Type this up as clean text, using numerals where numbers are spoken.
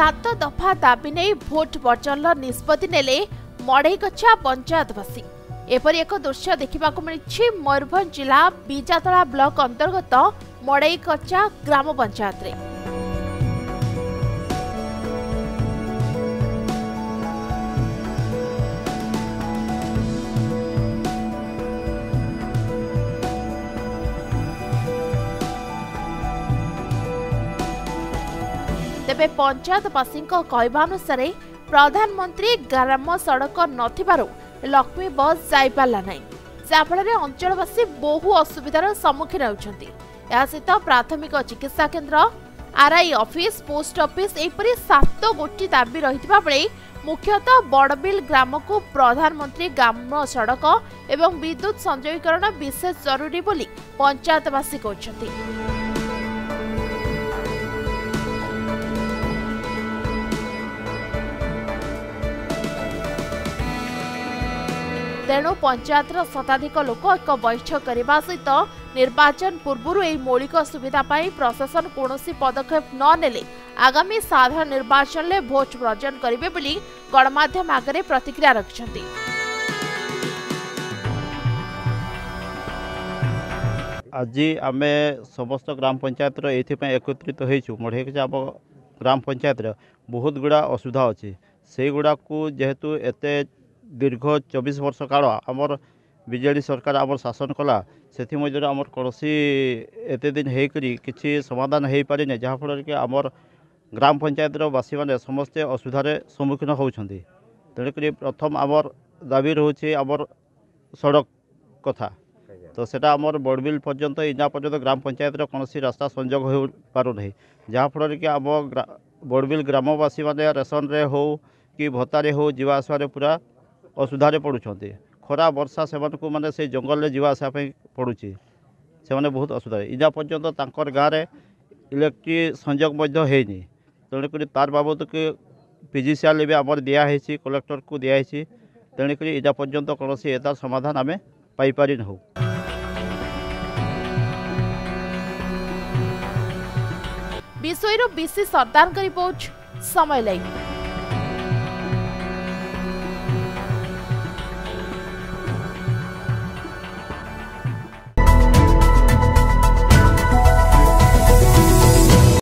7 दफा दाबी नहीं भोट बर्जन निष्पत्ति नेले मड़ईगछा पंचायतवासी। एपरी एक दृश्य देखा मिली मयूरभंज जिला बीजातला ब्लॉक अंतर्गत मड़ईगछा ग्राम पंचायत रे। तेबे पंचायतवासी कहवानुसार प्रधानमंत्री ग्राम सड़क नथिबारु लक्ष्मी बस जाई पारला नहीं, जाफल अंचलवासी बहु असुविधार सम्मुखीन होउछंती। या सहित प्राथमिक चिकित्सा केन्द्र, आरआई ऑफिस, पोस्ट ऑफिस एपरी 7 गोटी दाबी रहितबा बेले मुख्यतः बड़बिल ग्राम को प्रधानमंत्री ग्राम सड़क एवं विद्युत संयोगीकरण विशेष जरूरी बोली पंचायतवासी कहछंती। तेणु पंचायतर शताधिक लोक एक बैठक करने सहित निर्वाचन पूर्व यह मौलिक सुविधा प्रशासन कौनसी पदक्षेप न नेले आगामी साधारण निर्वाचन में भोट वर्जन करेंगे बोली गणमाध्यम आगे प्रतिक्रिया रखिछंती। आज आम समस्त ग्राम पंचायत ये एकत्रित होइछु। मढ़ईगछा ग्राम पंचायत बहुत गुड़ा असुविधा अच्छी से गुड़ा को जेहेतु एते दीर्घ 24 वर्ष काल आमर बीजेडी सरकार आमर शासन कला से आमर कौन एत दिन होकरी किसी समाधान हो पारे जहाँफल कि आमर ग्राम पंचायत बासी मैंने समस्ते असुविधार सम्मुखीन होती। तेणुक प्रथम आमर दाबी रोचे आमर सड़क कथा तो सेटा आमर बड़बिल पर्यंत इना पर्यंत ग्राम पंचायत कौन रास्ता संजोग हो पारना जहाँफल कि आम बड़बिल ग्रामवासी मैंने रेसन रे हो कि भत्तारे हो जीवा आसवे पूरा असुविधारे पड़ुछंती। खरा वर्षा से माने से जंगल में जीवा आसा पड़ुची से माने बहुत असुविधा। इना पर्यंत तांकर गाँव में इलेक्ट्रिक संजोग होनी तेणुक तार बाबद के पीजीसीआर भी आमर दिखाई कलेक्टर को दिखाई तेणुक इना पर्यंत कौन एतार समाधान आम पाइपारि ना। विषय बीसी सरदार रिपोर्ट समय लाइव।